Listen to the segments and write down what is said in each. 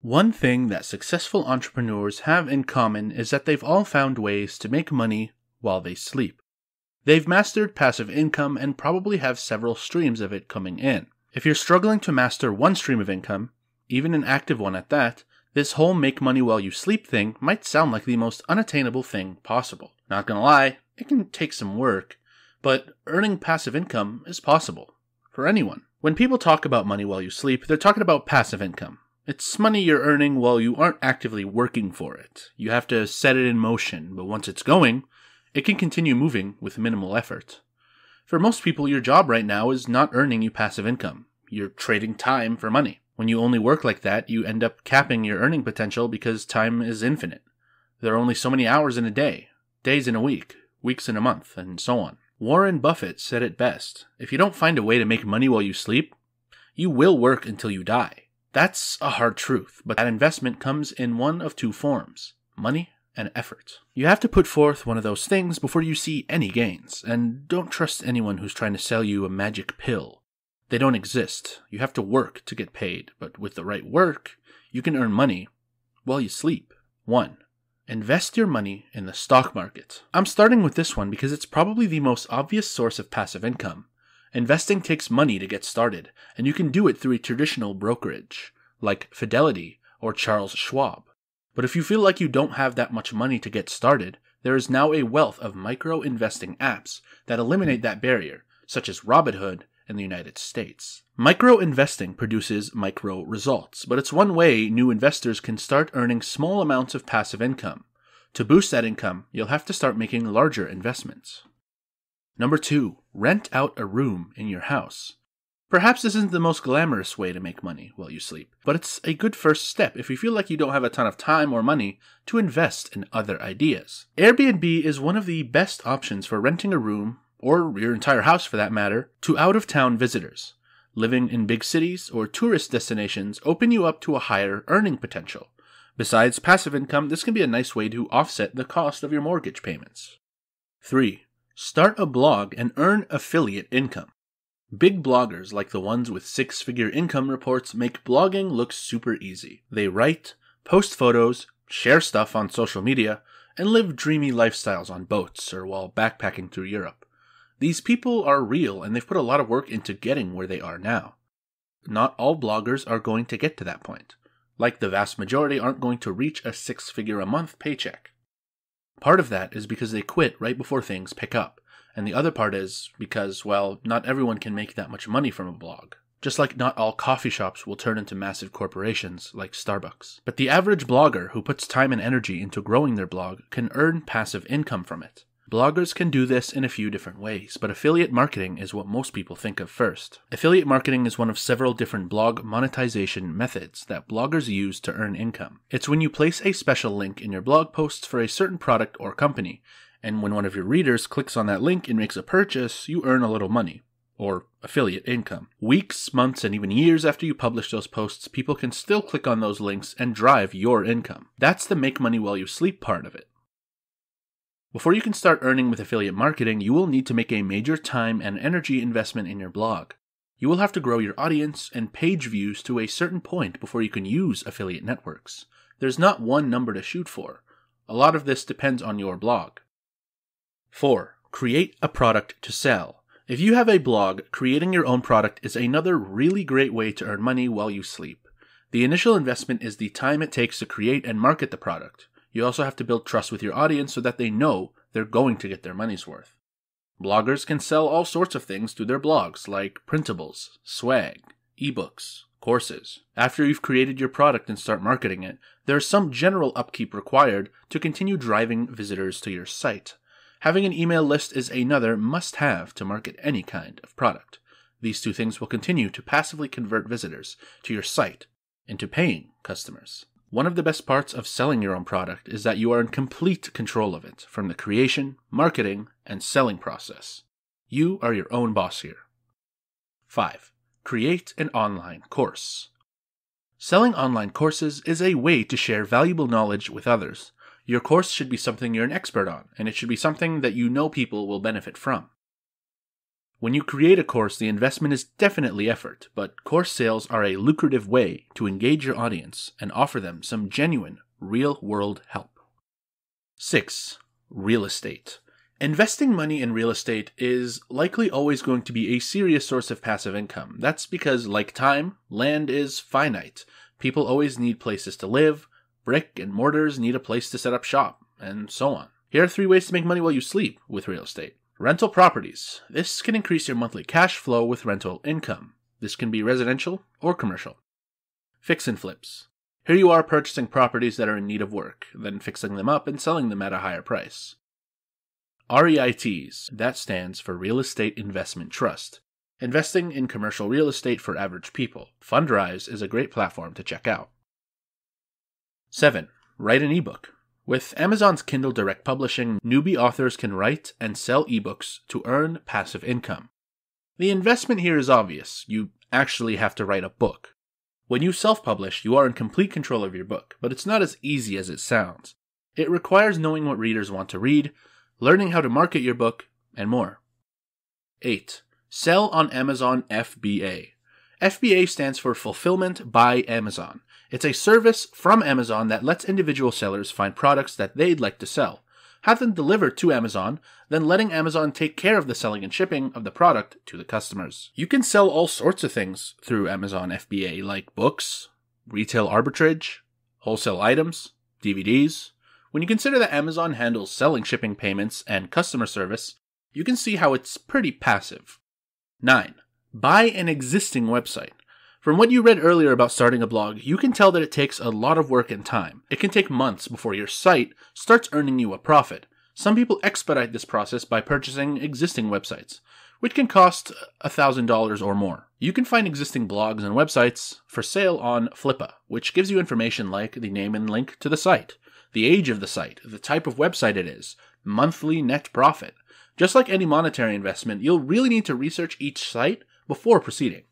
One thing that successful entrepreneurs have in common is that they've all found ways to make money while they sleep. They've mastered passive income and probably have several streams of it coming in. If you're struggling to master one stream of income, even an active one at that, this whole make money while you sleep thing might sound like the most unattainable thing possible. Not gonna lie, it can take some work, but earning passive income is possible for anyone. When people talk about money while you sleep, they're talking about passive income. It's money you're earning while you aren't actively working for it. You have to set it in motion, but once it's going, it can continue moving with minimal effort. For most people, your job right now is not earning you passive income. You're trading time for money. When you only work like that, you end up capping your earning potential because time is infinite. There are only so many hours in a day, days in a week, weeks in a month, and so on. Warren Buffett said it best. If you don't find a way to make money while you sleep, you will work until you die. That's a hard truth, but that investment comes in one of two forms: money and effort. You have to put forth one of those things before you see any gains, and don't trust anyone who's trying to sell you a magic pill. They don't exist. You have to work to get paid, but with the right work, you can earn money while you sleep. 1. Invest your money in the stock market. I'm starting with this one because it's probably the most obvious source of passive income. Investing takes money to get started, and you can do it through a traditional brokerage, like Fidelity or Charles Schwab. But if you feel like you don't have that much money to get started, there is now a wealth of micro-investing apps that eliminate that barrier, such as Robinhood in the United States. Micro-investing produces micro results, but it's one way new investors can start earning small amounts of passive income. To boost that income, you'll have to start making larger investments. Number 2, rent out a room in your house. Perhaps this isn't the most glamorous way to make money while you sleep, but it's a good first step if you feel like you don't have a ton of time or money to invest in other ideas. Airbnb is one of the best options for renting a room, or your entire house for that matter, to out-of-town visitors. Living in big cities or tourist destinations open you up to a higher earning potential. Besides passive income, this can be a nice way to offset the cost of your mortgage payments. 3. Start a blog and earn affiliate income. Big bloggers like the ones with 6-figure income reports make blogging look super easy. They write, post photos, share stuff on social media, and live dreamy lifestyles on boats or while backpacking through Europe. These people are real and they've put a lot of work into getting where they are now. Not all bloggers are going to get to that point. Like the vast majority aren't going to reach a 6-figure a month paycheck. Part of that is because they quit right before things pick up, and the other part is because, well, not everyone can make that much money from a blog. Just like not all coffee shops will turn into massive corporations like Starbucks. But the average blogger who puts time and energy into growing their blog can earn passive income from it. Bloggers can do this in a few different ways, but affiliate marketing is what most people think of first. Affiliate marketing is one of several different blog monetization methods that bloggers use to earn income. It's when you place a special link in your blog posts for a certain product or company, and when one of your readers clicks on that link and makes a purchase, you earn a little money, or affiliate income. Weeks, months, and even years after you publish those posts, people can still click on those links and drive your income. That's the make money while you sleep part of it. Before you can start earning with affiliate marketing, you will need to make a major time and energy investment in your blog. You will have to grow your audience and page views to a certain point before you can use affiliate networks. There's not one number to shoot for. A lot of this depends on your blog. 4. Create a product to sell. If you have a blog, creating your own product is another really great way to earn money while you sleep. The initial investment is the time it takes to create and market the product. You also have to build trust with your audience so that they know they're going to get their money's worth. Bloggers can sell all sorts of things through their blogs, like printables, swag, ebooks, courses. After you've created your product and start marketing it, there's some general upkeep required to continue driving visitors to your site. Having an email list is another must-have to market any kind of product. These two things will continue to passively convert visitors to your site into paying customers. One of the best parts of selling your own product is that you are in complete control of it, from the creation, marketing, and selling process. You are your own boss here. 5. Create an online course. Selling online courses is a way to share valuable knowledge with others. Your course should be something you're an expert on, and it should be something that you know people will benefit from. When you create a course, the investment is definitely effort, but course sales are a lucrative way to engage your audience and offer them some genuine, real-world help. 6. Real estate. Investing money in real estate is likely always going to be a serious source of passive income. That's because, like time, land is finite. People always need places to live, brick and mortars need a place to set up shop, and so on. Here are 3 ways to make money while you sleep with real estate. Rental properties. This can increase your monthly cash flow with rental income. This can be residential or commercial. Fix and flips. Here you are purchasing properties that are in need of work, then fixing them up and selling them at a higher price. REITs. That stands for Real Estate Investment Trust. Investing in commercial real estate for average people. Fundrise is a great platform to check out. 7. Write an ebook. With Amazon's Kindle Direct Publishing, newbie authors can write and sell ebooks to earn passive income. The investment here is obvious. You actually have to write a book. When you self-publish, you are in complete control of your book, but it's not as easy as it sounds. It requires knowing what readers want to read, learning how to market your book, and more. 8. Sell on Amazon FBA. FBA stands for Fulfillment by Amazon. It's a service from Amazon that lets individual sellers find products that they'd like to sell, have them delivered to Amazon, then letting Amazon take care of the selling and shipping of the product to the customers. You can sell all sorts of things through Amazon FBA, like books, retail arbitrage, wholesale items, DVDs. When you consider that Amazon handles selling, shipping, payments, and customer service, you can see how it's pretty passive. 9. Buy an existing website. From what you read earlier about starting a blog, you can tell that it takes a lot of work and time. It can take months before your site starts earning you a profit. Some people expedite this process by purchasing existing websites, which can cost $1,000 or more. You can find existing blogs and websites for sale on Flippa, which gives you information like the name and link to the site, the age of the site, the type of website it is, monthly net profit. Just like any monetary investment, you'll really need to research each site before proceeding.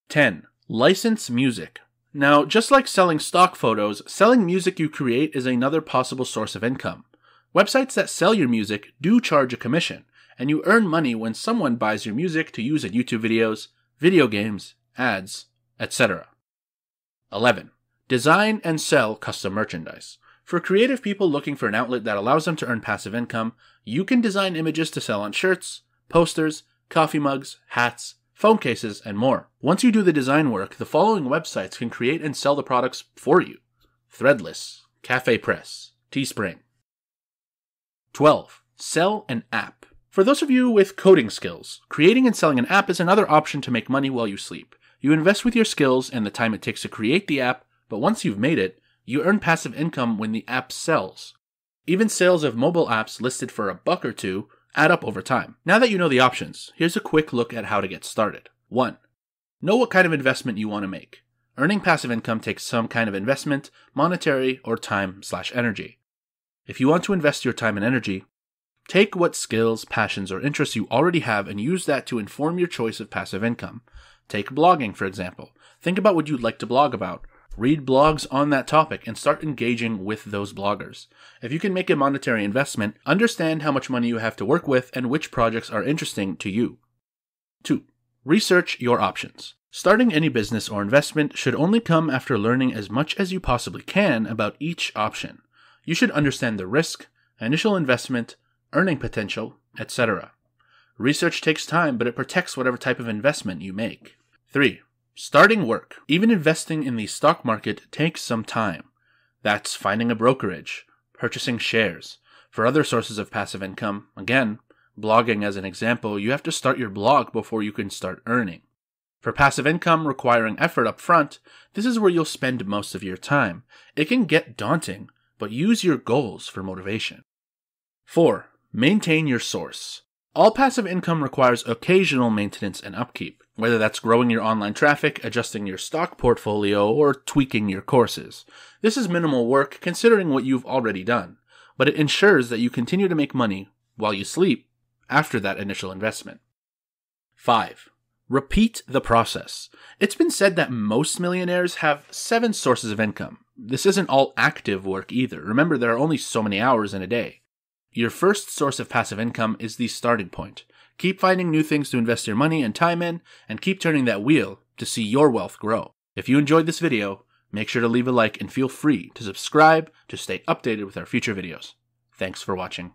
10. License music. Now, just like selling stock photos, selling music you create is another possible source of income. Websites that sell your music do charge a commission, and you earn money when someone buys your music to use in YouTube videos, video games, ads, etc. 11. Design and sell custom merchandise. For creative people looking for an outlet that allows them to earn passive income, you can design images to sell on shirts, posters, coffee mugs, hats, phone cases, and more. Once you do the design work, the following websites can create and sell the products for you: Threadless, Cafe Press, Teespring. 12. Sell an app. For those of you with coding skills, creating and selling an app is another option to make money while you sleep. You invest with your skills and the time it takes to create the app, but once you've made it, you earn passive income when the app sells. Even sales of mobile apps listed for $1 or $2 add up over time. Now that you know the options, here's a quick look at how to get started. 1. Know what kind of investment you want to make. Earning passive income takes some kind of investment, monetary or time/energy. If you want to invest your time and energy, take what skills, passions, or interests you already have and use that to inform your choice of passive income. Take blogging, for example. Think about what you'd like to blog about. Read blogs on that topic and start engaging with those bloggers. If you can make a monetary investment, understand how much money you have to work with and which projects are interesting to you. 2. Research your options. Starting any business or investment should only come after learning as much as you possibly can about each option. You should understand the risk, initial investment, earning potential, etc. Research takes time, but it protects whatever type of investment you make. 3. Starting work. Even investing in the stock market takes some time. That's finding a brokerage, purchasing shares. For other sources of passive income, again, blogging as an example, you have to start your blog before you can start earning. For passive income requiring effort up front, this is where you'll spend most of your time. It can get daunting, but use your goals for motivation. 4. Maintain your source. All passive income requires occasional maintenance and upkeep, whether that's growing your online traffic, adjusting your stock portfolio, or tweaking your courses. This is minimal work considering what you've already done, but it ensures that you continue to make money while you sleep after that initial investment. 5. Repeat the process. It's been said that most millionaires have 7 sources of income. This isn't all active work either. Remember, there are only so many hours in a day. Your first source of passive income is the starting point. Keep finding new things to invest your money and time in, and keep turning that wheel to see your wealth grow. If you enjoyed this video, make sure to leave a like and feel free to subscribe to stay updated with our future videos. Thanks for watching.